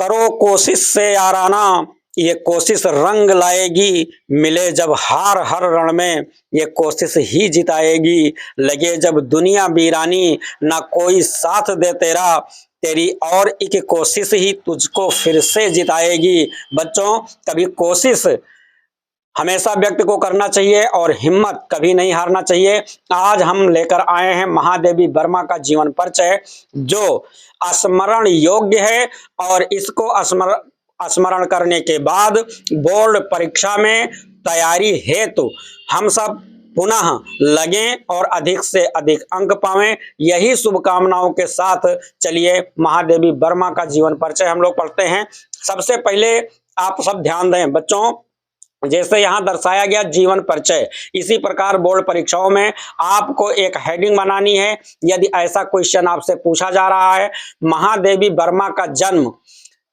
करो कोशिश से याराना, ये कोशिश रंग लाएगी। मिले जब हार हर रण में, ये कोशिश ही जिताएगी। लगे जब दुनिया वीरानी, ना कोई साथ दे तेरा, तेरी और एक कोशिश ही तुझको फिर से जिताएगी। बच्चों, कभी कोशिश हमेशा व्यक्ति को करना चाहिए और हिम्मत कभी नहीं हारना चाहिए। आज हम लेकर आए हैं महादेवी वर्मा का जीवन परिचय, जो स्मरण योग्य है और इसको स्मरण करने के बाद बोर्ड परीक्षा में तैयारी हेतु हम सब पुनः लगें और अधिक से अधिक अंक पावें, यही शुभकामनाओं के साथ चलिए महादेवी वर्मा का जीवन परिचय हम लोग पढ़ते हैं। सबसे पहले आप सब ध्यान दें बच्चों, जैसे यहाँ दर्शाया गया जीवन परिचय, इसी प्रकार बोर्ड परीक्षाओं में आपको एक हेडिंग बनानी है। यदि ऐसा क्वेश्चन आपसे पूछा जा रहा है, महादेवी वर्मा का जन्म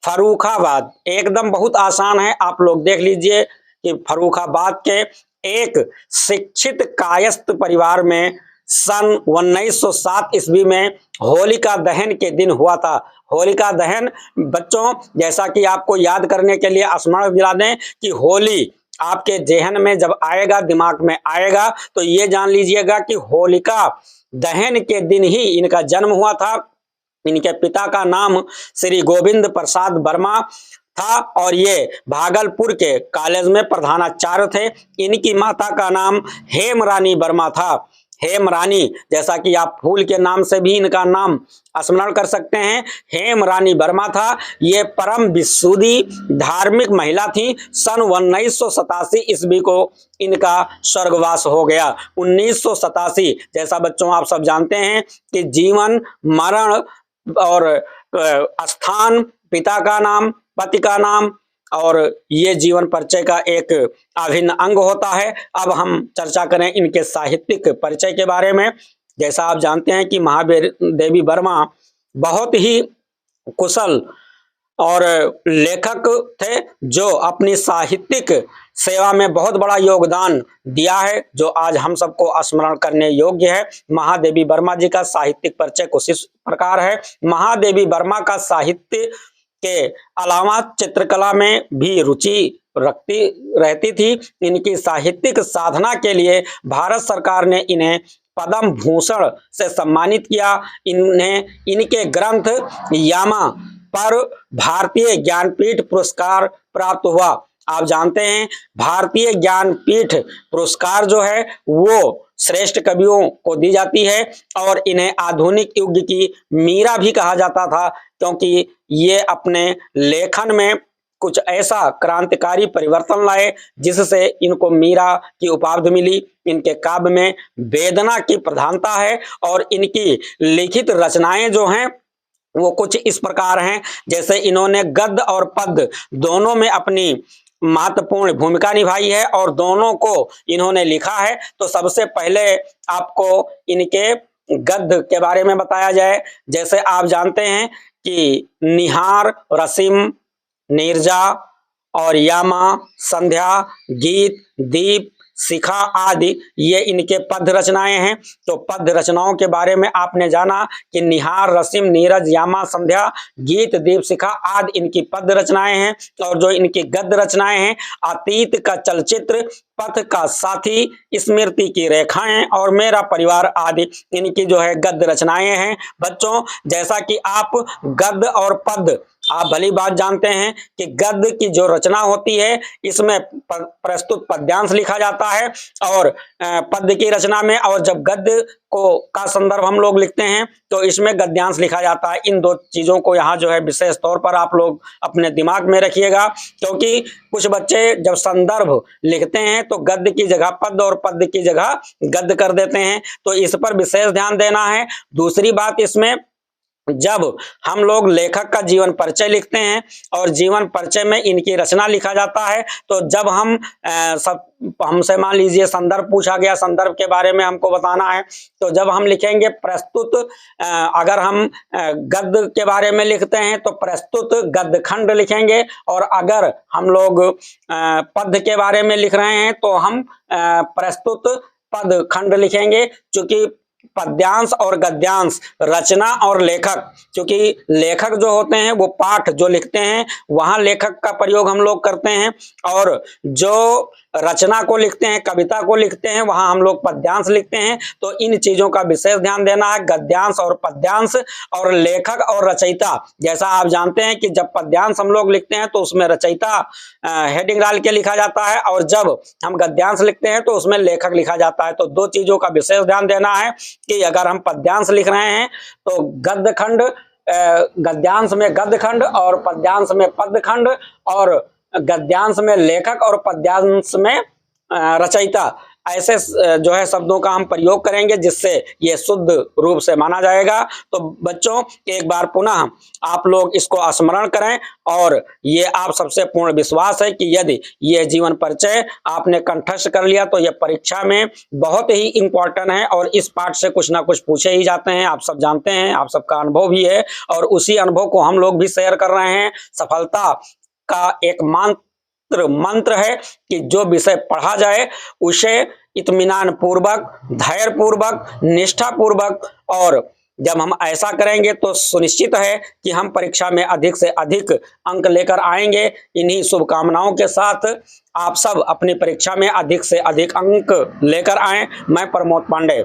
फर्रुखाबाद, एकदम बहुत आसान है, आप लोग देख लीजिए कि फर्रुखाबाद के एक शिक्षित कायस्थ परिवार में सन 1907 ईस्वी में होलिका दहन के दिन हुआ था। होलिका दहन बच्चों, जैसा कि आपको याद करने के लिए स्मरण दिला दें कि होली आपके जेहन में जब आएगा, दिमाग में आएगा, तो ये जान लीजिएगा कि होलिका दहन के दिन ही इनका जन्म हुआ था। इनके पिता का नाम श्री गोविंद प्रसाद वर्मा था और ये भागलपुर के कॉलेज में प्रधानाचार्य थे। इनकी माता का नाम हेमरानी वर्मा था। हेमरानी, जैसा कि आप फूल के नाम से भी इनका नाम स्मरण कर सकते हैं, हेमरानी वर्मा था। ये परम विशुद्धि धार्मिक महिला थी। सन 1987 ईस्वी को इनका स्वर्गवास हो गया। 1987, जैसा बच्चों आप सब जानते हैं कि जीवन मरण और स्थान, पिता का नाम, पति का नाम, और ये जीवन परिचय का एक अभिन्न अंग होता है। अब हम चर्चा करें इनके साहित्यिक परिचय के बारे में। जैसा आप जानते हैं कि महादेवी वर्मा बहुत ही कुशल और लेखक थे, जो अपनी साहित्यिक सेवा में बहुत बड़ा योगदान दिया है, जो आज हम सबको स्मरण करने योग्य है। महादेवी वर्मा जी का साहित्यिक परिचय कुछ इस प्रकार है। महादेवी वर्मा का साहित्य के अलावा चित्रकला में भी रुचि रहती थी। इनकी साहित्यिक साधना के लिए भारत सरकार ने इन्हें पद्म भूषण से सम्मानित किया। इनके ग्रंथ यामा पर भारतीय ज्ञानपीठ पुरस्कार प्राप्त हुआ। आप जानते हैं भारतीय ज्ञानपीठ पुरस्कार जो है वो श्रेष्ठ कवियों को दी जाती है और इन्हें आधुनिक युग की मीरा भी कहा जाता था, क्योंकि ये अपने लेखन में कुछ ऐसा क्रांतिकारी परिवर्तन लाए जिससे इनको मीरा की उपाधि मिली। इनके काव्य में वेदना की प्रधानता है और इनकी लिखित रचनाएं जो हैं वो कुछ इस प्रकार हैं। जैसे इन्होंने गद्य और पद्य दोनों में अपनी महत्वपूर्ण भूमिका निभाई है और दोनों को इन्होंने लिखा है। तो सबसे पहले आपको इनके गद्य के बारे में बताया जाए। जैसे आप जानते हैं कि निहार, रसीम, नीरजा और यामा, संध्या, गीत, दीप, शिखा आदि ये इनके पद्य रचनाएं हैं। तो पद्य रचनाओं के बारे में आपने जाना कि निहार, रसीम, नीरज, यामा, संध्या, गीत, दीप, शिखा आदि इनकी पद्य रचनाएं हैं। और जो इनकी गद्य रचनाएं हैं, अतीत का चलचित्र, पथ का साथी, स्मृति की रेखाएं और मेरा परिवार आदि इनकी जो है गद्य रचनाएं हैं। बच्चों, जैसा कि आप गद्य और पद्य आप भली बात जानते हैं कि गद्य की जो रचना होती है इसमें प्रस्तुत पद्यांश लिखा जाता है और पद्य की रचना में, और जब गद्य का संदर्भ हम लोग लिखते हैं तो इसमें गद्यांश लिखा जाता है। इन दो चीजों को यहाँ जो है विशेष तौर पर आप लोग अपने दिमाग में रखिएगा, क्योंकि कुछ बच्चे जब संदर्भ लिखते हैं तो गद्य की जगह पद्य और पद्य की जगह गद्य कर देते हैं। तो इस पर विशेष ध्यान देना है। दूसरी बात, इसमें जब हम लोग लेखक का जीवन परिचय लिखते हैं और जीवन परिचय में इनकी रचना लिखा जाता है, तो जब हम हमसे मान लीजिए संदर्भ पूछा गया, संदर्भ के बारे में हमको बताना है, तो जब हम लिखेंगे प्रस्तुत, अगर हम गद्य के बारे में लिखते हैं तो प्रस्तुत गद्य खंड लिखेंगे, और अगर हम लोग पद्य के बारे में लिख रहे हैं तो हम प्रस्तुत पद खंड लिखेंगे। चूंकि पद्यांश और गद्यांश, रचना और लेखक। क्योंकि लेखक जो होते हैं वो पाठ जो लिखते हैं वहां लेखक का प्रयोग हम लोग करते हैं, और जो रचना को लिखते हैं, कविता को लिखते हैं, वहां हम लोग पद्यांश लिखते हैं। तो इन चीजों का विशेष ध्यान देना है, गद्यांश और पद्यांश। और लेखक और रचयिता, जैसा आप जानते हैं कि जब पद्यांश हम लोग लिखते हैं तो उसमें रचयिता हेडिंग डाल के लिखा जाता है, और जब हम गद्यांश लिखते हैं तो उसमें लेखक लिखा जाता है। तो दो चीजों का विशेष ध्यान देना है कि अगर हम पद्यांश लिख रहे हैं तो गद्य खंड, गद्यांश में गद्य खंड और पद्यांश में पद्य खंड, और गद्यांश में लेखक और पद्यांश में रचयिता, ऐसे जो है शब्दों का हम प्रयोग करेंगे जिससे ये शुद्ध रूप से माना जाएगा। तो बच्चों एक बार पुनः आप लोग इसको स्मरण करें, और ये आप सबसे पूर्ण विश्वास है कि यदि ये जीवन परिचय आपने कंठस्थ कर लिया तो ये परीक्षा में बहुत ही इंपॉर्टेंट है, और इस पाठ से कुछ ना कुछ पूछे ही जाते हैं। आप सब जानते हैं, आप सबका अनुभव भी है, और उसी अनुभव को हम लोग भी शेयर कर रहे हैं। सफलता का एक मंत्र है कि जो विषय पढ़ा जाए उसे इत्मीनान पूर्वक, धैर्य पूर्वक, निष्ठा पूर्वक, और जब हम ऐसा करेंगे तो सुनिश्चित है कि हम परीक्षा में अधिक से अधिक अंक लेकर आएंगे। इन्हीं शुभकामनाओं के साथ आप सब अपनी परीक्षा में अधिक से अधिक अंक लेकर आएं। मैं प्रमोद पांडे।